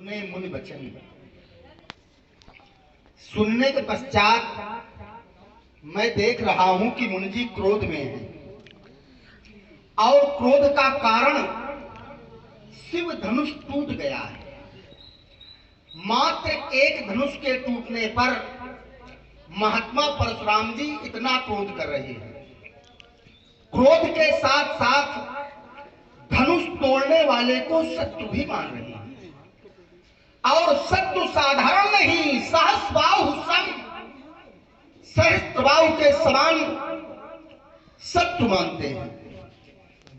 सुने मुनि वचन। सुनने के पश्चात मैं देख रहा हूं कि मुनि जी क्रोध में हैं और क्रोध का कारण शिव धनुष टूट गया है। मात्र एक धनुष के टूटने पर महात्मा परशुराम जी इतना क्रोध कर रहे हैं। क्रोध के साथ साथ धनुष तोड़ने वाले को शत्रु भी मान रहे हैं और शत्रु साधारण नहीं, सहस्रबाहु सम, सहस्त्रबाहु के समान शत्रु मानते हैं।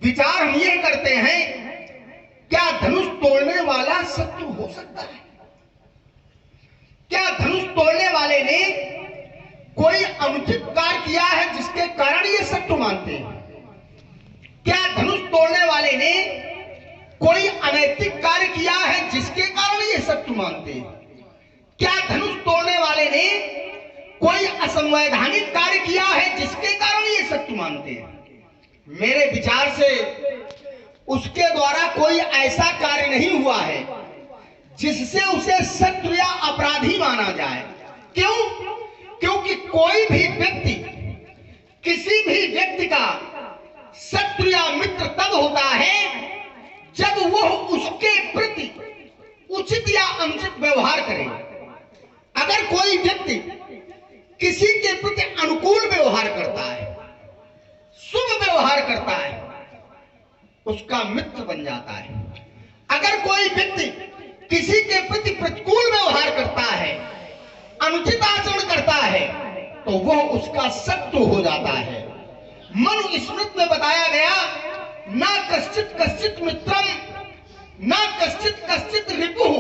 विचार हम ये करते हैं, क्या धनुष तोड़ने वाला शत्रु हो सकता है? क्या धनुष तोड़ने वाले ने कोई अनुचित कार्य किया है जिसके कारण ये शत्रु मानते हैं? क्या धनुष तोड़ने वाले ने कोई अनैतिक कार्य किया है जिसके कारण ये शत्रु मानते हैं? क्या धनुष तोड़ने वाले ने कोई असंवैधानिक कार्य किया है जिसके कारण ये शत्रु मानते हैं? मेरे विचार से उसके द्वारा कोई ऐसा कार्य नहीं हुआ है जिससे उसे शत्रु या अपराधी माना जाए। क्यों? क्योंकि कोई भी व्यक्ति किसी भी व्यक्ति का शत्रु या मित्र तब होता है जब वह उसके प्रति उचित या अनुचित व्यवहार करे। अगर कोई व्यक्ति किसी के प्रति अनुकूल व्यवहार करता है, शुभ व्यवहार करता है, उसका मित्र बन जाता है। अगर कोई व्यक्ति किसी के प्रति प्रतिकूल व्यवहार करता है, अनुचित आचरण करता है, तो वह उसका शत्रु हो जाता है। मनुस्मृति में बताया गया, ना कश्चित कश्चित मित्रम ना कश्चित कश्चित रिपुः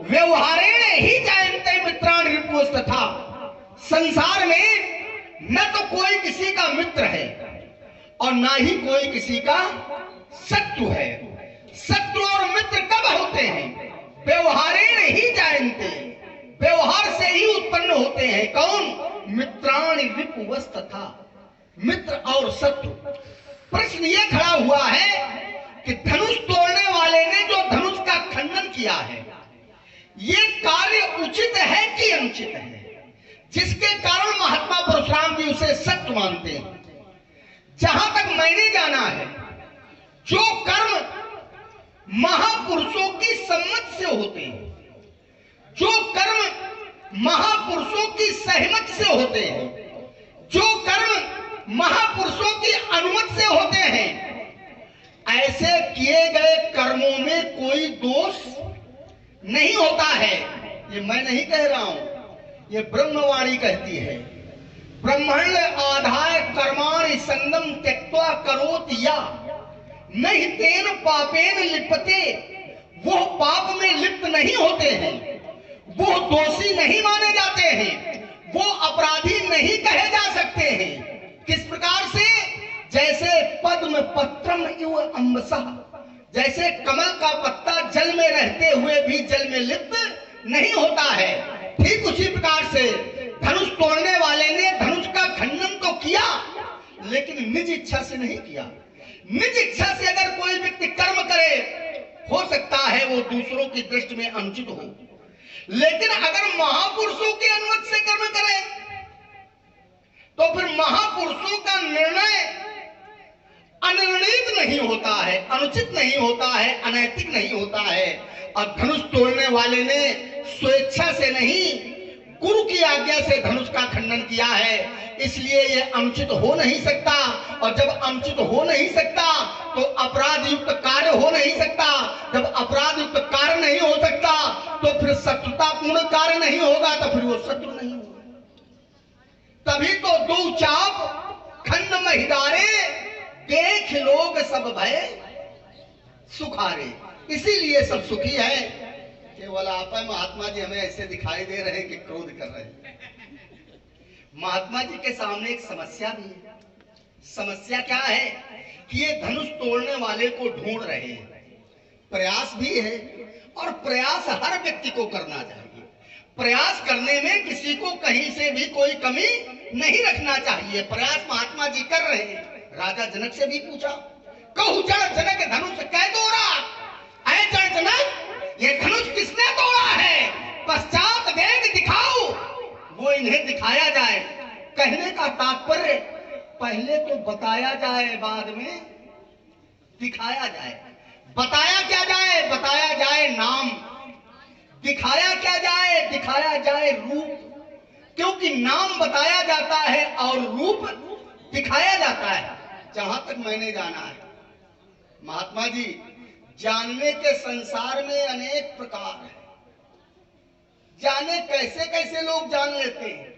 व्यवहारेण ही जायन्ते मित्राण रिपुस्तथा। संसार में न तो कोई किसी का मित्र है और ना ही कोई किसी का शत्रु है। शत्रु और मित्र कब होते हैं? व्यवहारेण ही जायन्ते, व्यवहार से ही उत्पन्न होते हैं। कौन? मित्राणि रिपुवस्तथा, मित्र और शत्रु। प्रश्न यह खड़ा हुआ है कि धनुष तोड़ने वाले ने जो धनुष का खंडन किया है, ये कार्य उचित है कि अनुचित है, जिसके कारण महात्मा परशुराम जी उसे शत्रु मानते हैं? जहां तक मैंने जाना है, जो कर्म महापुरुषों की सम्मत से होते हैं, जो कर्म महापुरुषों की सहमत से होते हैं, जो कर्म महापुरुषों की अनुमति से होते हैं, ऐसे किए गए कर्मों में कोई दोष नहीं होता है। ये मैं नहीं कह रहा हूं, ये ब्रह्मवाणी कहती है। ब्रह्मण्ड आधाय कर्माणि संगम त्यक्त्वा करोति या नहीं तेन पापेन लिप्यते। वो पाप में लिप्त नहीं होते हैं, वो दोषी नहीं माने जाते हैं, वो अपराधी नहीं कहे जा सकते हैं। किस प्रकार से? जैसे पद्म पत्रम इव अम्बसः, जैसे कमल का पत्ता जल में रहते हुए भी जल में लिप्त नहीं होता है, ठीक उसी प्रकार से धनुष तोड़ने वाले ने धनुष का खंडन तो किया, लेकिन निज इच्छा से नहीं किया। निज इच्छा से अगर कोई व्यक्ति कर्म करे, हो सकता है वो दूसरों की दृष्टि में अनुचित हो, लेकिन अगर महापुरुषों की अनुमति से कर्म करे तो फिर महापुरुषों का निर्णय अनिर्णित नहीं होता है, अनुचित नहीं होता है, अनैतिक नहीं होता है। और धनुष तोड़ने वाले ने स्वेच्छा से नहीं, गुरु की आज्ञा से धनुष का खंडन किया है, इसलिए यह अनुचित हो नहीं सकता। और जब अनुचित हो नहीं सकता तो अपराध युक्त कार्य हो नहीं सकता। जब अपराध युक्त कार्य नहीं हो सकता तो फिर शत्रुतापूर्ण कार्य नहीं होगा, तो फिर वो शत्रु नहीं होगा। तभी तो दो चाप खंड महिदारे देख लोग सब भय सुखारे। इसीलिए सब सुखी है। केवल आप महात्मा जी हमें ऐसे दिखाई दे रहे हैं कि क्रोध कर रहे हैं। महात्मा जी के सामने एक समस्या भी है। समस्या क्या है कि ये धनुष तोड़ने वाले को ढूंढ रहे हैं। प्रयास भी है और प्रयास हर व्यक्ति को करना चाहिए। प्रयास करने में किसी को कहीं से भी कोई कमी नहीं रखना चाहिए। प्रयास महात्मा जी कर रहे हैं। राजा जनक से भी पूछा, कहु जड़ जनक धनुष कै दोरा, ऐ जड़ जनक ये धनुष किसने इन्हें दिखाया जाए। कहने का तात्पर्य पहले तो बताया जाए, बाद में दिखाया जाए। बताया क्या जाए? बताया जाए नाम। दिखाया क्या जाए? दिखाया जाए रूप। क्योंकि नाम बताया जाता है और रूप दिखाया जाता है। जहां तक मैंने जाना है महात्मा जी, जानने के संसार में अनेक प्रकार हैं। जाने कैसे कैसे लोग जान लेते हैं।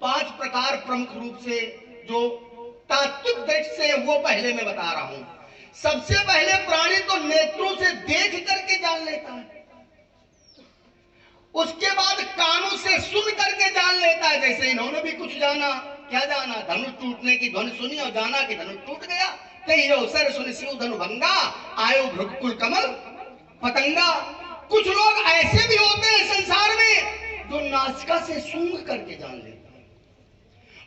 5 प्रकार प्रमुख रूप से जो तात्विक दृष्टि से वो पहले मैं बता रहा हूं। सबसे पहले प्राणी तो नेत्रों से देख करके जान लेता है। उसके बाद कानों से सुन करके जान लेता है। जैसे इन्होंने भी कुछ जाना। क्या जाना? धनुष टूटने की ध्वनि सुनी और जाना कि धनुष टूट गया। कहीं अवसर सुन शिव धनु भंगा, आयो भृगुकुल कमल पतंगा। कुछ लोग ऐसे भी होते हैं संसार में जो नासिका से सूंघ करके जान लेते हैं,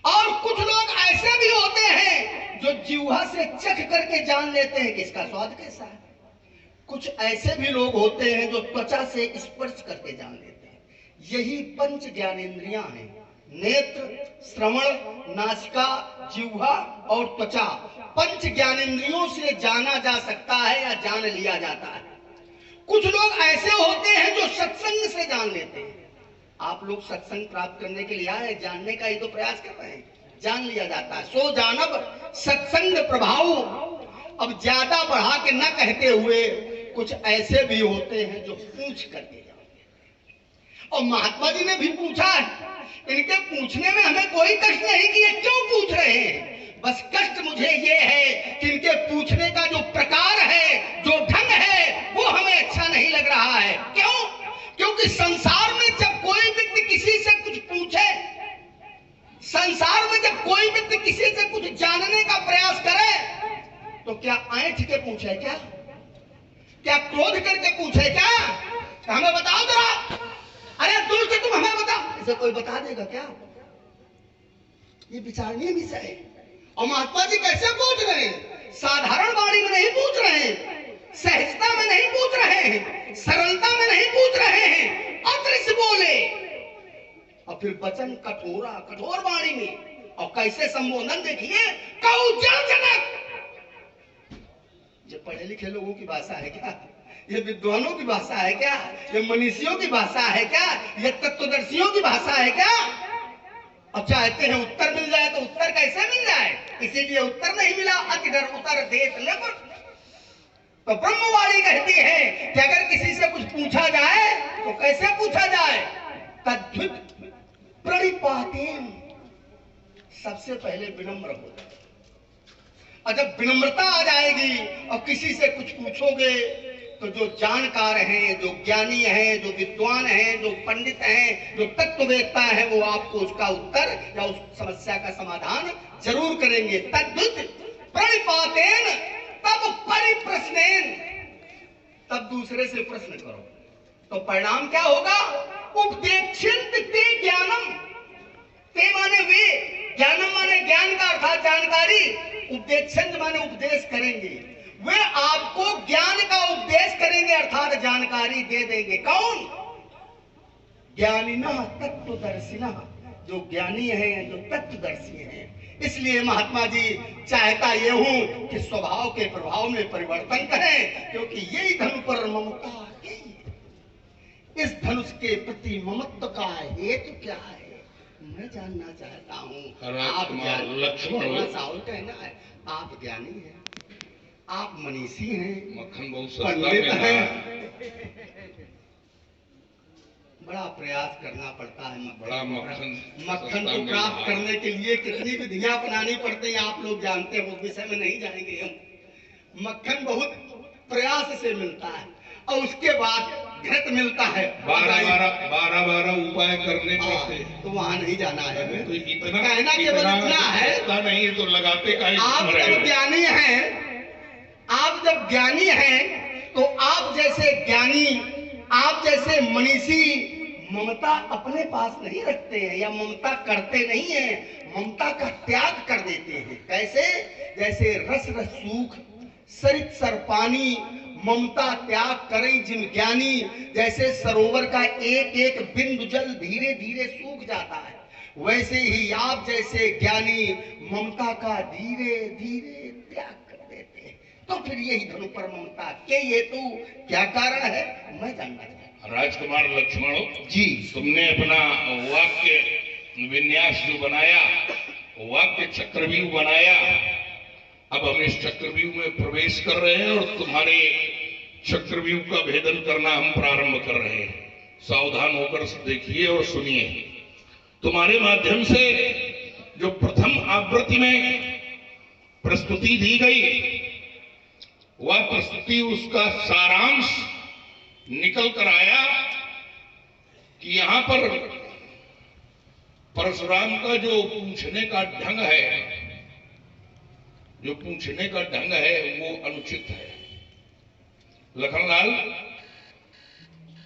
और कुछ लोग ऐसे भी होते हैं जो जिह्वा से चख करके जान लेते हैं कि इसका स्वाद कैसा है। कुछ ऐसे भी लोग होते हैं जो त्वचा से स्पर्श करके जान लेते हैं। यही 5 ज्ञानेंद्रियां हैं। नेत्र, श्रवण, नासिका, जिह्वा और त्वचा। 5 ज्ञानेंद्रियों से जाना जा सकता है या जान लिया जाता है। कुछ लोग ऐसे होते हैं जो सत्संग से जान लेते हैं। आप लोग सत्संग प्राप्त करने के लिए आए, जानने का ही तो प्रयास कर रहे हैं। जान लिया जाता है। सो जानब सत्संग प्रभाव। अब ज्यादा बढ़ा के न कहते हुए कुछ ऐसे भी होते हैं जो पूछ करके जानते हैं। और महात्मा जी ने भी पूछा है। इनके पूछने में हमें कोई कष्ट नहीं कि ये क्यों पूछ रहे हैं। बस कष्ट मुझे ये है कि इनके पूछने का जो प्रकार है, जो ढंग है, वो हमें अच्छा नहीं लग रहा है। क्यों? क्योंकि संसार में जब कोई व्यक्ति किसी से कुछ पूछे, संसार में जब कोई व्यक्ति किसी से कुछ जानने का प्रयास करे, तो क्या ऐंठ के पूछे? क्या क्रोध करके पूछे? क्या हमें बताओ जरा, अरे दूर से तुम हमें बताओ, इसे कोई बता देगा क्या? ये विचारणीय विषय है। और महात्मा जी कैसे पूछ रहे हैं? साधारण वाणी में नहीं पूछ रहे हैं, सहजता में नहीं पूछ रहे हैं, सरलता में नहीं पूछ रहे हैं, अदृश्य बोले और फिर वचन कठोर वाणी में। और कैसे संबोधन देखिए, कौ जन जनक। ये पढ़े लिखे लोगों की भाषा है क्या? ये विद्वानों की भाषा है क्या? ये मनीषियों की भाषा है क्या? ये तत्वदर्शियों की भाषा है क्या? अब चाहते हैं उत्तर मिल जाए, तो उत्तर कैसे मिल जाए? इसीलिए उत्तर नहीं मिला। अतिधर उतर देश ले। तो ब्रह्मवाणी कहती है कि अगर किसी से कुछ पूछा जाए तो कैसे पूछा जाए? तद्वित प्रणिपातेन। सबसे पहले विनम्र हो जाए। और जब विनम्रता आ जाएगी और किसी से कुछ पूछोगे तो जो जानकार हैं, जो ज्ञानी हैं, जो विद्वान हैं, जो पंडित हैं, जो तत्ववेत्ता हैं, वो आपको उसका उत्तर या उस समस्या का समाधान जरूर करेंगे। तद्वित प्रणिपातेन तब परिप्रश्नेन। तब दूसरे से प्रश्न करो तो परिणाम क्या होगा? उपदेक्षित ते ज्ञानम। ते माने वे, ज्ञानम माने ज्ञान का अर्थात जानकारी, उपदेक्षित माने उपदेश करेंगे। वे आपको ज्ञान का उपदेश करेंगे अर्थात जानकारी दे देंगे। कौन? ज्ञानिना तत्वदर्शिना। जो ज्ञानी हैं, जो तत्वदर्शी हैं। इसलिए महात्मा जी चाहता ये हूं कि स्वभाव के प्रभाव में परिवर्तन करें, क्योंकि यही धनु पर ममता है। इस धनुष के प्रति ममत्व का हेतु क्या है मैं जानना चाहता हूं। आप साहुल कहना है, आप ज्ञानी हैं, आप मनीषी हैं, मक्खन बहुत पंडित हैं। बड़ा प्रयास करना पड़ता है मक्खन को प्राप्त करने के लिए कितनी विधियां अपनानी पड़ती है आप लोग जानते हैं। उस विषय में नहीं जाएंगे हम। मक्खन बहुत प्रयास से मिलता है और उसके बाद घृत मिलता है। 12 उपाय करने पड़ते हैं, तो वहां नहीं जाना है। तो इतना कहना केवल इतना है, नहीं तो लगाते का। आप जब ज्ञानी हैं, आप जब ज्ञानी हैं तो आप जैसे ज्ञानी, आप जैसे मनीषी ममता अपने पास नहीं रखते हैं या ममता करते नहीं हैं, ममता का त्याग कर देते हैं। कैसे? जैसे रस रस सूख सरित सर पानी, ममता त्याग करें जिन ज्ञानी। जैसे सरोवर का एक एक बिंदु जल धीरे धीरे सूख जाता है वैसे ही आप जैसे ज्ञानी ममता का धीरे धीरे त्याग कर देते हैं। तो फिर यही धनु पर ममता के हेतु क्या कारण है, मैं जानना चाहता हूं। राजकुमार लक्ष्मण जी, तुमने अपना वाक्य विन्यास जो बनाया, वाक्य चक्रव्यूह बनाया, अब हम इस चक्रव्यूह में प्रवेश कर रहे हैं और तुम्हारे चक्रव्यूह का भेदन करना हम प्रारंभ कर रहे हैं। सावधान होकर देखिए और सुनिए। तुम्हारे माध्यम से जो प्रथम आवृत्ति में प्रस्तुति दी गई, वह प्रस्तुति उसका सारांश निकल कर आया कि यहां पर परशुराम का जो पूछने का ढंग है, जो पूछने का ढंग है वो अनुचित है। लखनलाल,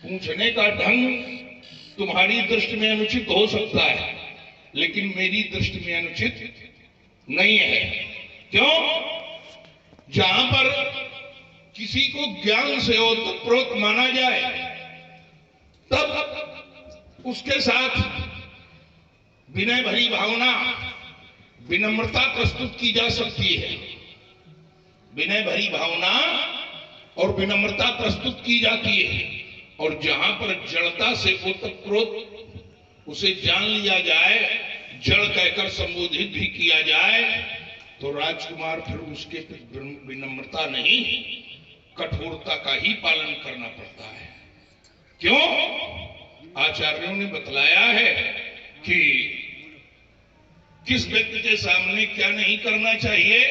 पूछने का ढंग तुम्हारी दृष्टि में अनुचित हो सकता है, लेकिन मेरी दृष्टि में अनुचित नहीं है। क्यों? जहां पर किसी को ज्ञान से ओतप्रोत माना जाए, तब उसके साथ विनय भरी भावना, विनम्रता प्रस्तुत की जा सकती है। विनय भरी भावना और विनम्रता प्रस्तुत की जाती है। और जहां पर जड़ता से ओतप्रोत उसे जान लिया जाए, जड़ कहकर संबोधित भी किया जाए, तो राजकुमार फिर उसके विनम्रता नहीं, कठोरता का ही पालन करना पड़ता है। क्यों? आचार्यों ने बतलाया है कि किस व्यक्ति के सामने क्या नहीं करना चाहिए।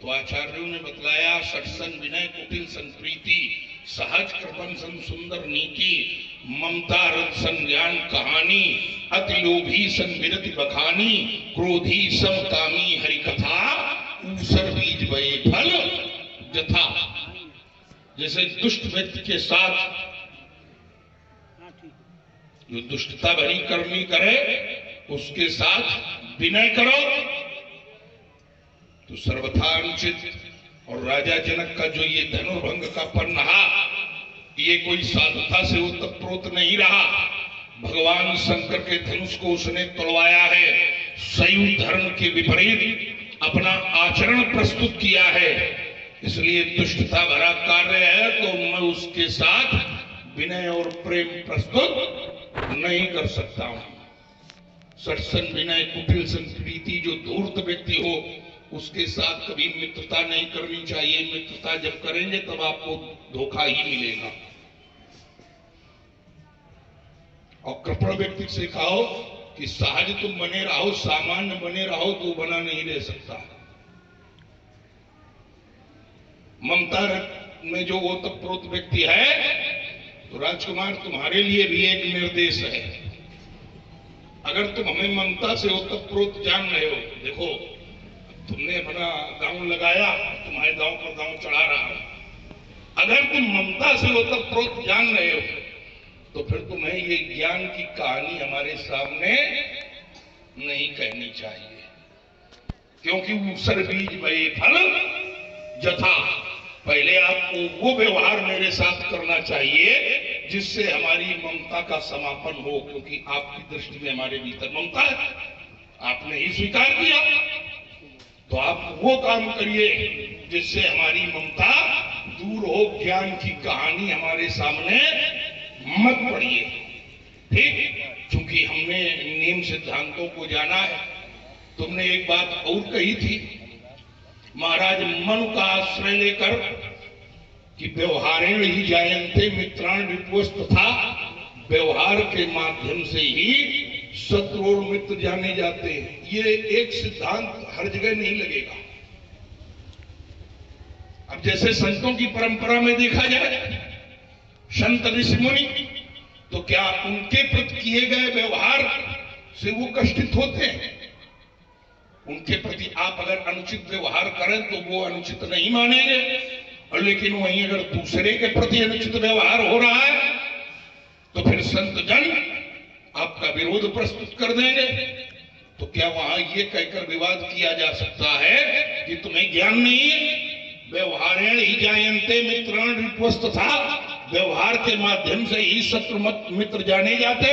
तो आचार्यों ने बतलाया, सत्संग विनय कुटिल संप्रीति, सहज कृपन सन सुंदर नीति, ममता रथ संज्ञान कहानी, अति लोभी सन विरति बखानी, क्रोधी समकामी हरिकथा, ऊसर बीज बये फल जथा। जैसे दुष्ट व्यक्ति के साथ जो दुष्टता भरी करनी करे, उसके साथ विनय करो तो सर्वथा अनुचित। और राजा जनक का जो ये धनुर्भंग का पन रहा, ये कोई साधुता से ओतप्रोत नहीं रहा। भगवान शंकर के धनुष को उसने तोड़वाया है, संयुक्त धर्म के विपरीत अपना आचरण प्रस्तुत किया है, इसलिए दुष्टता भरा कार्य है। तो मैं उसके साथ विनय और प्रेम प्रस्तुत नहीं कर सकता हूं। सत्संग विनय कुटिल संप्रीति, जो धूर्त व्यक्ति हो उसके साथ कभी मित्रता नहीं करनी चाहिए। मित्रता जब करेंगे तब आपको धोखा ही मिलेगा। और कृपण व्यक्ति से कहो कि सहज तुम बने रहो, सामान्य बने रहो, तो बना नहीं रह सकता। ममता में जो ओतप्रोत व्यक्ति है, तो राजकुमार तुम्हारे लिए भी एक निर्देश है। अगर तुम हमें ममता से ओतप्रोत जान रहे हो, देखो तुमने अपना दांव लगाया, तुम्हारे दांव पर दांव चढ़ा रहा हूं। अगर तुम ममता से ओतप्रोत जान रहे हो, तो फिर तुम्हें ये ज्ञान की कहानी हमारे सामने नहीं कहनी चाहिए। क्योंकि ऊसर बीज बये फल जथा, पहले आपको वो व्यवहार मेरे साथ करना चाहिए जिससे हमारी ममता का समापन हो। क्योंकि आपकी दृष्टि में हमारे भीतर ममता है, आपने ही स्वीकार किया, तो आप वो काम करिए जिससे हमारी ममता दूर हो। ज्ञान की कहानी हमारे सामने मत पढ़िए, ठीक? क्योंकि हमने नियम सिद्धांतों को जाना है। तुमने एक बात और कही थी, महाराज मन का आश्रय लेकर कि व्यवहारेण ही जायन्ते मित्राण विपुस्त था, व्यवहार के माध्यम से ही शत्रु और मित्र जाने जाते हैं। ये एक सिद्धांत हर जगह नहीं लगेगा। अब जैसे संतों की परंपरा में देखा जाए, संत ऋषि मुनि, तो क्या उनके प्रति किए गए व्यवहार से वो कष्टित होते हैं? उनके प्रति आप अगर अनुचित व्यवहार करें तो वो अनुचित नहीं मानेंगे, और लेकिन वहीं अगर दूसरे के प्रति अनुचित व्यवहार हो रहा है तो फिर संत जन आपका विरोध प्रस्तुत कर देंगे। तो क्या वहां ये कहकर विवाद किया जा सकता है कि तुम्हें ज्ञान नहीं है? व्यवहारेण ही जायन्ते मित्राण विपुस्त था, व्यवहार के माध्यम से ही शत्रु मित्र जाने जाते।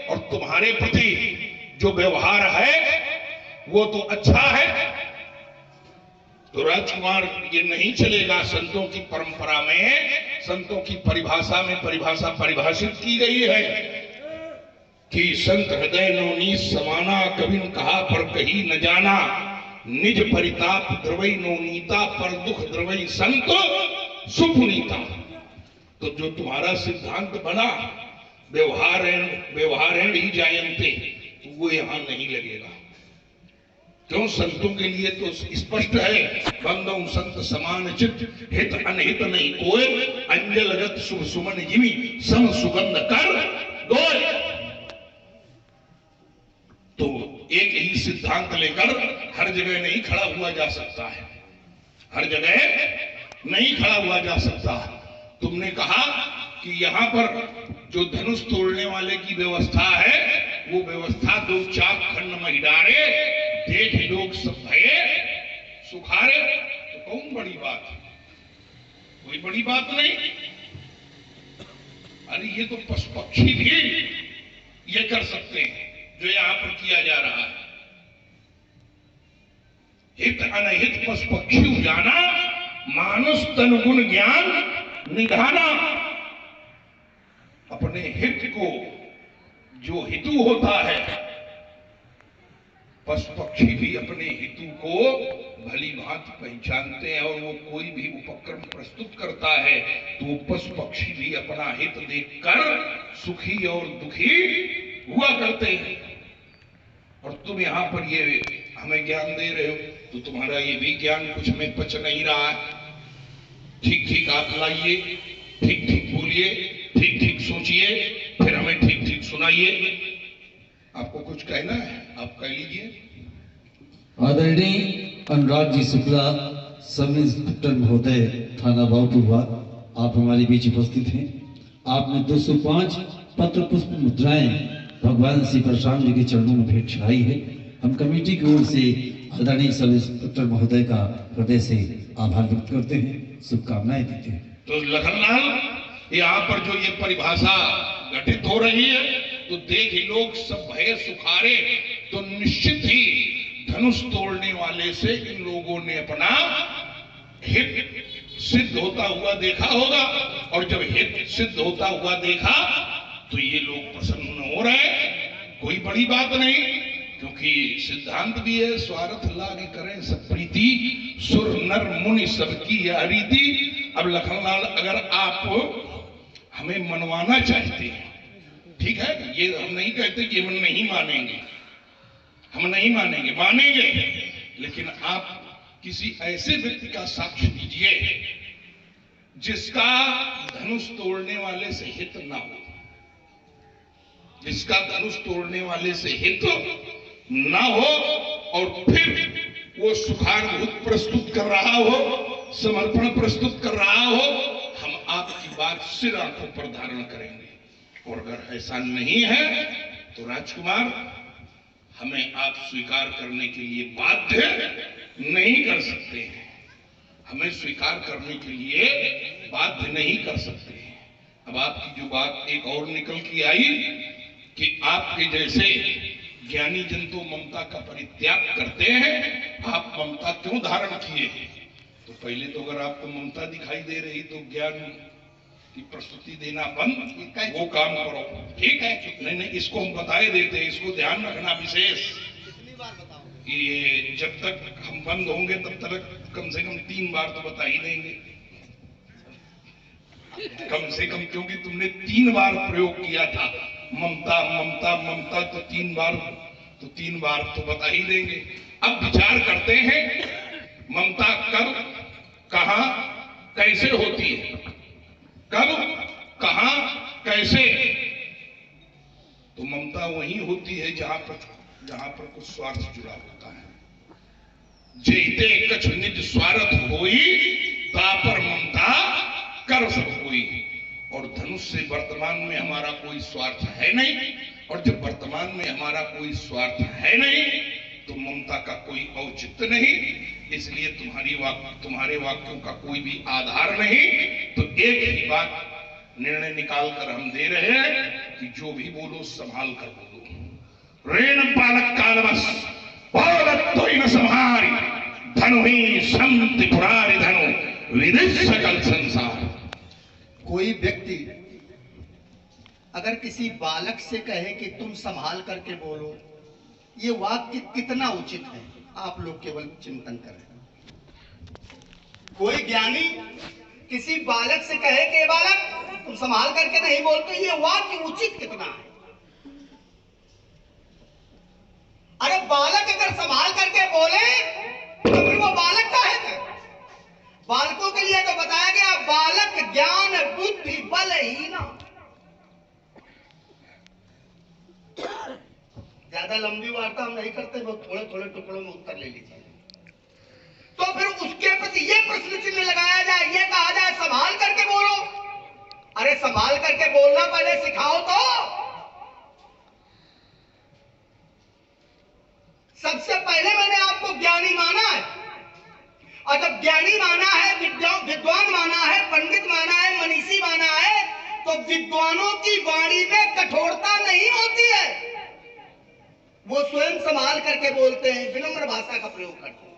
और तुम्हारे प्रति जो व्यवहार है वो तो अच्छा है। तो राजकुमार ये नहीं चलेगा। संतों की परंपरा में, संतों की परिभाषा में परिभाषा परिभाषित की गई है कि संत हृदय नोनी समाना, कबिन कहा पर कही न जाना, निज परिताप द्रवई नोनीता, पर दुख द्रवई संत सुपुनीता। तो जो तुम्हारा सिद्धांत बना व्यवहारेण ही जायन्ते, वो यहां नहीं लगेगा। क्यों? संतों के लिए तो स्पष्ट है, बंदों संत समान चित, हित अनहित नहीं कोय, अंजलगत शुभ सुमन जिमी, सम सुगंध कर दोय। तो एक ही सिद्धांत लेकर हर जगह नहीं खड़ा हुआ जा सकता है, हर जगह नहीं खड़ा हुआ जा सकता। तुमने कहा कि यहां पर जो धनुष तोड़ने वाले की व्यवस्था है, वो व्यवस्था दो चाप खंड महिडारे, देख लोग सब भये सुखारे। तो कौन बड़ी बात है? कोई बड़ी बात नहीं। अरे ये तो पशु पक्षी भी ये कर सकते हैं जो यहां पर किया जा रहा है। हित अनहित पशु पक्षी जाना, मानुष तन गुण ज्ञान निधाना। अपने हित को, जो हितु होता है, पशु पक्षी भी अपने हितु को भली भांति पहचानते हैं, और वो कोई भी उपक्रम प्रस्तुत करता है तो वो पशु पक्षी भी अपना हित देखकर सुखी और दुखी हुआ करते हैं। और तुम यहां पर ये हमें ज्ञान दे रहे हो, तो तुम्हारा ये भी ज्ञान कुछ में पच नहीं रहा है। ठीक ठीक आप लाइए, ठीक ठीक बोलिए, ठीक ठीक सोचिए, फिर हमें ठीक ठीक सुनाइए। आपको कुछ कहना है, आप कह लीजिए। आदरणीय अनुराग जी शुक्ला, सब इंस्पेक्टर महोदय, थाना बाबूपुरवा, आप हमारे बीच उपस्थित हैं। आपने 205 पत्र पुष्प मुद्राएं भगवान श्री परशुराम जी के चरणों में भेंट चढ़ाई है। हम कमेटी की ओर से आदरणीय सब इंस्पेक्टर महोदय का हृदय से आभार व्यक्त करते हैं, शुभकामनाएं देते हैं। तो लखनलाल, यहाँ पर जो ये परिभाषा घटित हो रही है, तो देख ही लोग सब भय सुखारे, तो निश्चित ही धनुष तोड़ने वाले से इन लोगों ने अपना हित सिद्ध होता हुआ देखा होगा। और जब हित सिद्ध होता हुआ देखा तो ये लोग प्रसन्न हो रहे। कोई बड़ी बात नहीं, क्योंकि सिद्धांत भी है, स्वार्थ लाग करें सब प्रीति, सुर नर मुनि सबकी यह रीति। अब लखनलाल, अगर आप हमें मनवाना चाहते हैं, ठीक है, ये हम नहीं कहते कि हम नहीं मानेंगे, हम नहीं मानेंगे, मानेंगे, लेकिन आप किसी ऐसे व्यक्ति का साक्ष्य दीजिए जिसका धनुष तोड़ने वाले से हित ना हो, जिसका धनुष तोड़ने वाले से हित ना हो, और फिर वो सुखानुभूत प्रस्तुत कर रहा हो, समर्पण प्रस्तुत कर रहा हो, हम आपकी बात सिर आंखों पर धारण करेंगे। और अगर ऐसा नहीं है तो राजकुमार, हमें आप स्वीकार करने के लिए बाध्य नहीं कर सकते हैं, हमें स्वीकार करने के लिए बाध्य नहीं कर सकते हैं। अब आपकी जो बात एक और निकल के आई कि आपके जैसे ज्ञानी जन तो ममता का परित्याग करते हैं, आप ममता क्यों धारण किए? तो पहले तो अगर आपको ममता दिखाई दे रही तो ज्ञान की प्रस्तुति देना बंद, वो काम करो, ठीक है? नहीं नहीं, इसको हम बताए देते हैं, इसको ध्यान रखना विशेष। ये जब तक हम बंद होंगे तब तक कम से कम 3 बार तो बता ही देंगे, कम से कम, क्योंकि तुमने 3 बार प्रयोग किया था ममता ममता ममता, तो 3 बार तो बता ही देंगे। अब विचार करते हैं ममता कब, कहां, कैसे होती है, कब, कहां, कैसे। तो ममता वही होती है जहां पर कुछ स्वार्थ जुड़ा होता है। जेते कछ निज स्वार्थ होई, तापर ममता कर सब होई। और धनुष से वर्तमान में हमारा कोई स्वार्थ है नहीं, और जब वर्तमान में हमारा कोई स्वार्थ है नहीं तो ममता का कोई औचित्य नहीं, इसलिए तुम्हारे वाक्यों का कोई भी आधार नहीं। तो एक ही बात निर्णय निकाल कर हम दे रहे हैं कि जो भी बोलो संभाल कर बोलो, रेण बालक कालवस पौलत्व संहारी धनु ही संति पुरारी धनु विदिश सकल संसार। कोई व्यक्ति अगर किसी बालक से कहे कि तुम संभाल करके बोलो, ये वाक्य कितना उचित है, आप लोग केवल चिंतन करें। कोई ज्ञानी किसी बालक से कहे कि बालक तुम संभाल करके नहीं बोलते, ये वाक्य उचित कितना है। अरे बालक अगर संभाल करके बोले तो फिर वो बालक का है। बालकों के लिए तो बताया गया बालक ज्ञान बुद्धि बलहीन। ज्यादा लंबी वार्ता हम नहीं करते, वो थोड़े थोड़े टुकड़ों में उत्तर ले लीजिए। तो फिर उसके प्रति ये प्रश्न चिन्ह लगाया जाए, ये कहा जाए संभाल करके बोलो। अरे संभाल करके बोलना पहले सिखाओ तो। सबसे पहले मैंने आपको ज्ञानी माना है, और जब ज्ञानी माना है, विद्वान माना है, पंडित माना है, मनीषी माना है, तो विद्वानों की वाणी में कठोरता नहीं होती है। वो स्वयं संभाल करके बोलते हैं, विनम्र भाषा का प्रयोग करते हैं।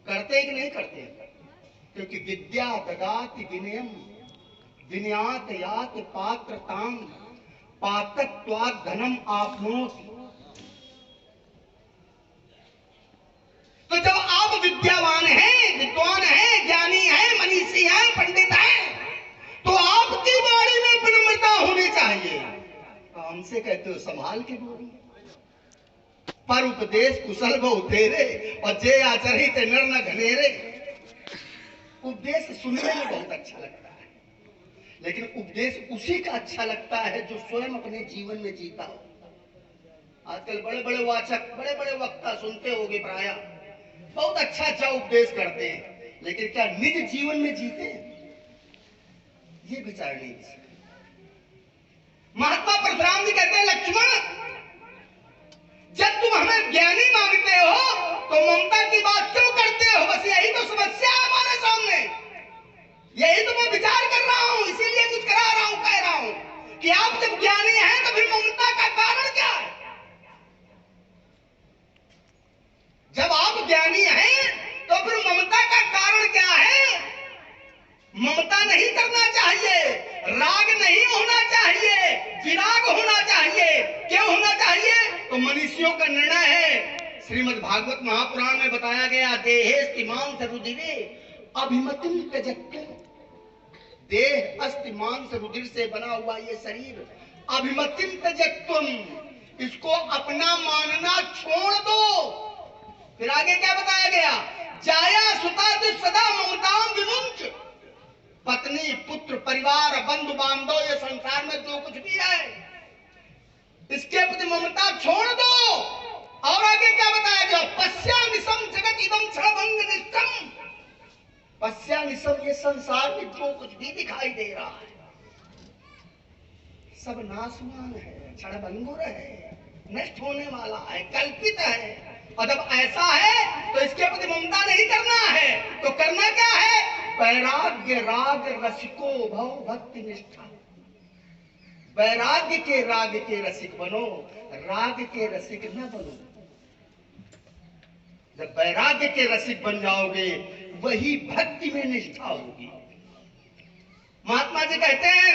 करते हैं कि नहीं करते हैं? क्योंकि विद्या ददाति विनयम विनयात यात पात्रताम पात्रत्वात् धनम आपनोति। तो जब आप विद्यावान हैं, विद्वान हैं, ज्ञानी हैं, मनीषी हैं, पंडित हैं, तो आपकी वाणी में विनम्रता होनी चाहिए। तो हमसे कहते हो संभाल के बोलो। पर उपदेश कुशल बहु तेरे और जे आचरित नर न घनेरे। उपदेश सुनने में बहुत अच्छा लगता है, लेकिन उपदेश उसी का अच्छा लगता है जो स्वयं अपने जीवन में जीता हो। आजकल बड़े बड़े वाचक, बड़े बड़े वक्ता सुनते होगे प्राय, बहुत अच्छा अच्छा उपदेश करते हैं, लेकिन क्या निज जीवन में जीते हैं? ये विचार नहीं। महात्मा परशुराम जी कहते हैं लक्ष्मण, जब तुम हमें ज्ञानी मानते हो तो ममता की बात क्यों करते हो? बस यही तो समस्या है हमारे सामने, यही तो मैं विचार कर रहा हूं, इसीलिए कुछ करा रहा हूं, कह रहा हूं कि आप जब ज्ञानी हैं तो फिर ममता का कारण क्या है? जब आप ज्ञानी हैं तो फिर ममता का कारण क्या है? ममता नहीं करना चाहिए, राग नहीं होना चाहिए, विराग होना चाहिए। क्यों होना चाहिए? तो मनीषियों का निर्णय है। श्रीमद् भागवत महापुराण में बताया गया, देहेस्तिमांस रुधिरे अभिमतिम त्यजत्य। देह अस्ति मांस रुधिर से बना हुआ ये शरीर, अभिमतिम त्यजत्वम, इसको अपना मानना छोड़ दो। फिर आगे क्या बताया गया? जाया सुता सदा ममताम विमुंच। पत्नी, पुत्र, परिवार, बंधु बांधव, ये संसार में जो कुछ भी है, इसके प्रति ममता छोड़ दो। और आगे क्या बताया गया? पश्यामिसम जगत इदम क्षणभंग निष्ठम। पश्यामिसम, ये संसार में जो कुछ भी दिखाई दे रहा है सब नाशवान है, क्षणभंगुर है, नष्ट होने वाला है, कल्पित है। और जब ऐसा है तो इसके प्रति ममता नहीं करना है, तो करना क्या है? वैराग्य राग रसिको भव भक्ति निष्ठा। वैराग्य के राग के रसिक बनो, राग के रसिक न बनो। जब वैराग्य के रसिक बन जाओगे, वही भक्ति में निष्ठा होगी। महात्मा जी कहते हैं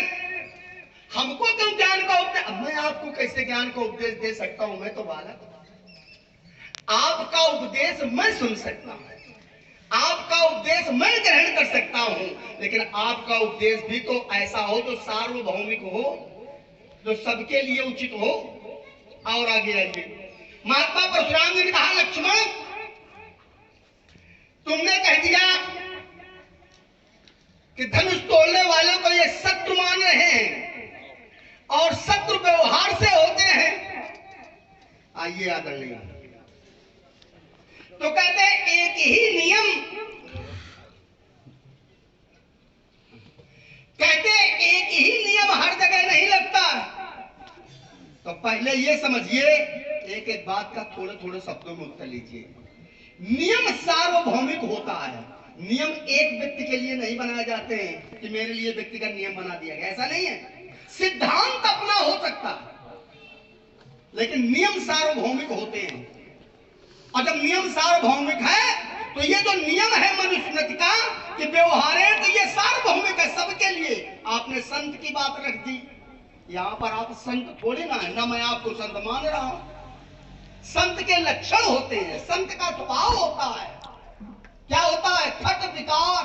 हमको क्यों ज्ञान का उपदेश? मैं आपको कैसे ज्ञान का उपदेश दे सकता हूं? मैं तो बालक हूं। आपका उपदेश मैं सुन सकता हूं, आपका उपदेश मैं ग्रहण कर सकता हूं, लेकिन आपका उपदेश भी तो ऐसा हो जो सार्वभौमिक हो, जो सबके लिए उचित हो। और आगे आइए, महात्मा परशुराम जी ने कहा लक्ष्मण, तुमने कह दिया कि धनुष तोड़ने वालों को ये शत्रु मान रहे हैं और शत्रु व्यवहार से होते हैं। आइए आदरणीय, तो कहते हैं एक ही नियम, कहते हैं एक ही नियम हर जगह नहीं लगता। तो पहले ये समझिए, एक एक बात का थोड़े थोड़े शब्दों में उत्तर लीजिए। नियम सार्वभौमिक होता है। नियम एक व्यक्ति के लिए नहीं बनाए जाते हैं कि मेरे लिए व्यक्ति का नियम बना दिया गया, ऐसा नहीं है। सिद्धांत अपना हो सकता है, लेकिन नियम सार्वभौमिक होते हैं। और जब नियम सार्वभौमिक है तो ये जो नियम है मनुस्मृति का कि व्यवहार है, तो ये सार्वभौमिक है सबके लिए। आपने संत की बात रख दी, यहां पर आप संत थोड़ी ना है, ना मैं आपको संत मान रहा हूं। संत के लक्षण होते हैं, संत का स्वभाव होता है। क्या होता है? खट विकार,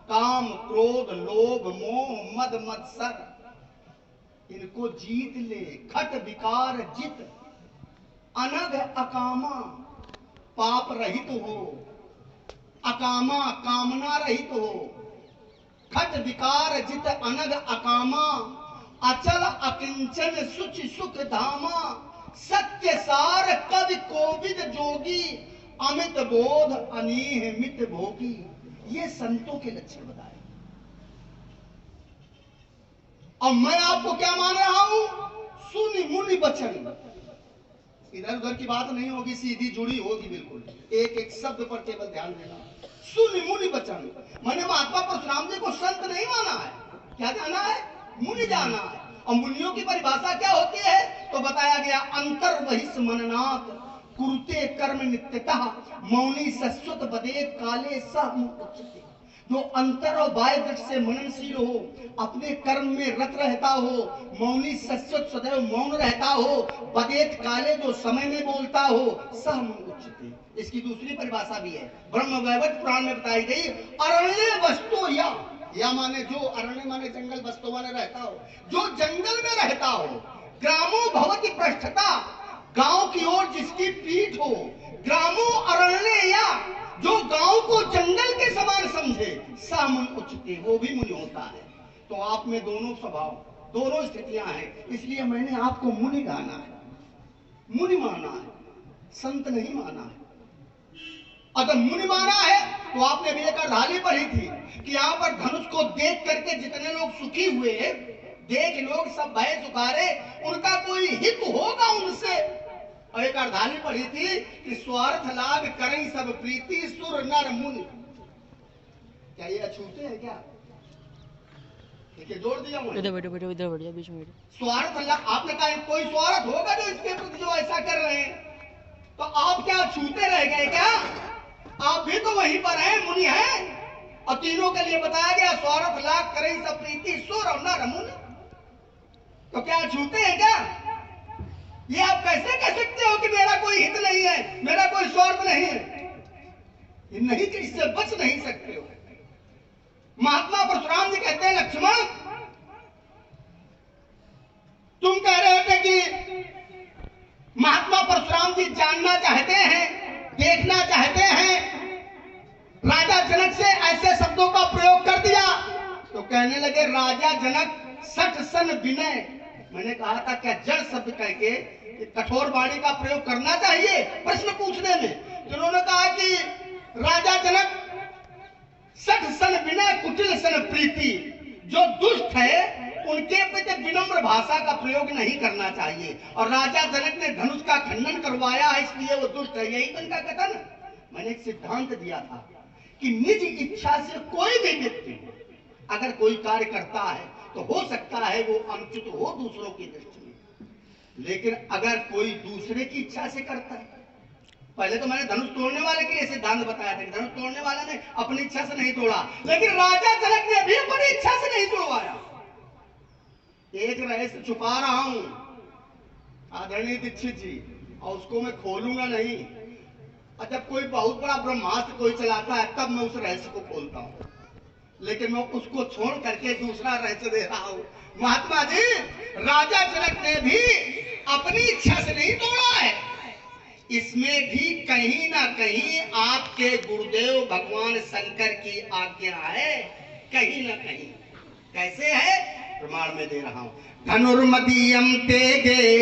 काम क्रोध लोभ मोह मद मत्सर, इनको जीत ले। खट विकार जित, अनग अकामा, पाप रहित हो, अकामा कामना रहित हो। खट विकार जित अनग अकामा, अचल अकिंचन सुच सुख धामा। सत्य सार कवि कोविद जोगी, अमित बोध अनीह मित भोगी। ये संतों के लक्षण बताए। और मैं आपको क्या मान रहा हूं? सुनि मुनि वचन। इधर उधर की बात नहीं होगी, सीधी जुड़ी होगी बिल्कुल। एक एक शब्द पर केवल ध्यान देना। सुनि मुनि वचन, मैंने महात्मा परशुराम जी को संत नहीं माना है। क्या जाना है? मुनि जाना है। और मुनियों की परिभाषा क्या होती है? तो बताया गया, अंतर बहिष मननाथ, कुरुते कर्म नित्यतः, मौनी सस्वत बदेत काले सह मुच्यते। जो अंतर और बाह्य दृष्टि से मननशील हो, अपने कर्म में रत रहता हो, मौनी सस्वत सदैव मौन रहता हो, बदेत काले जो समय में बोलता हो, सह मुच्यते। इसकी दूसरी परिभाषा भी है, ब्रह्म वैवर्त पुराण में बताई गई। अरण्य वस्तु या माने जो अरण्य माने जंगल, वस्तु माने रहता हो, जो जंगल में रहता हो। ग्रामो भवति पृष्ठता, गांव की ओर जिसकी पीठ हो। ग्रामो अरण्य, या जो गांव को जंगल के समान समझे, सामुन उच्चते, वो भी मुनि होता है। तो आप में दोनों स्वभाव, दोनों स्थितियां हैं। इसलिए मैंने आपको मुनि गाना है, मुनि माना है, संत नहीं माना है। अगर मुनि माना है तो आपने भी एक अर्धाली पढ़ी थी कि यहाँ पर धनुष को देख करके जितने लोग सुखी हुए, देख लोग सब भय सुखारे, उनका कोई हित होगा उनसे। और एक अर्धाली पढ़ी थी कि स्वार्थ लाभ करें सब प्रीति, सुर नर मुनि। क्या ये अछूते हैं क्या? देखिए जोड़ दिया हूं। इधर बैठो बैठो, इधर बैठो बीच में। स्वार्थ लाभ, आपने कहा कोई स्वार्थ होगा जो इसके प्रति जो ऐसा कर रहे हैं, तो आप क्या छूते रह गए क्या? आप भी तो वहीं पर हैं, मुनि हैं। और तीनों के लिए बताया गया, स्वार्थ लाभ करें सब प्रीति, सुर और नर मुनि। तो क्या छूते हैं क्या? ये आप कैसे कह सकते हो कि मेरा कोई हित नहीं है, मेरा कोई स्वार्थ नहीं है? ये नहीं, इससे बच नहीं सकते हो। महात्मा परशुराम जी कहते हैं, लक्ष्मण तुम कह रहे थे कि महात्मा परशुराम जी जानना चाहते हैं, देखना चाहते हैं। राजा जनक से ऐसे शब्दों का प्रयोग कर दिया तो कहने लगे, राजा जनक सठ सन विनय। मैंने कहा था क्या जड़ शब्द कह के कठोर वाणी का प्रयोग करना चाहिए प्रश्न पूछने में? जिन्होंने कहा कि राजा जनक सठ सन विनय कुटिल सन प्रीति, जो दुष्ट है उनके प्रति विनम्र भाषा का प्रयोग नहीं करना चाहिए। और राजा जनक ने धनुष का खंडन करवाया इसलिए वो दुष्ट है, यही तो इनका कथन। मैंने एक सिद्धांत दिया था कि निज इच्छा से कोई भी व्यक्ति अगर कोई कार्य करता है तो हो सकता है वो अनुचित हो दूसरों की दृष्टि में, लेकिन अगर कोई दूसरे की इच्छा से करता है। पहले तो मैंने धनुष तोड़ने वाले के लिए सिद्धांत बताया था कि धनुष तोड़ने वाले ने अपनी इच्छा से नहीं तोड़ा, लेकिन राजा जनक ने भी अपनी इच्छा से नहीं तोड़वाया। एक रहस्य छुपा रहा हूं आदरणीय दीक्षित जी, और उसको मैं खोलूंगा नहीं। और जब कोई बहुत बड़ा ब्रह्मास्त्र कोई चलाता है तब मैं उस रहस्य को खोलता हूं, लेकिन मैं उसको छोड़ करके दूसरा रहस्य दे रहा हूं। महात्मा जी, राजा जनक ने भी अपनी इच्छा से नहीं तोड़ा है। इसमें भी कहीं ना कहीं आपके गुरुदेव भगवान शंकर की आज्ञा है, कहीं ना कहीं। कैसे है? प्रमाण में दे रहा हूं। धनुर्मदीयम तेगे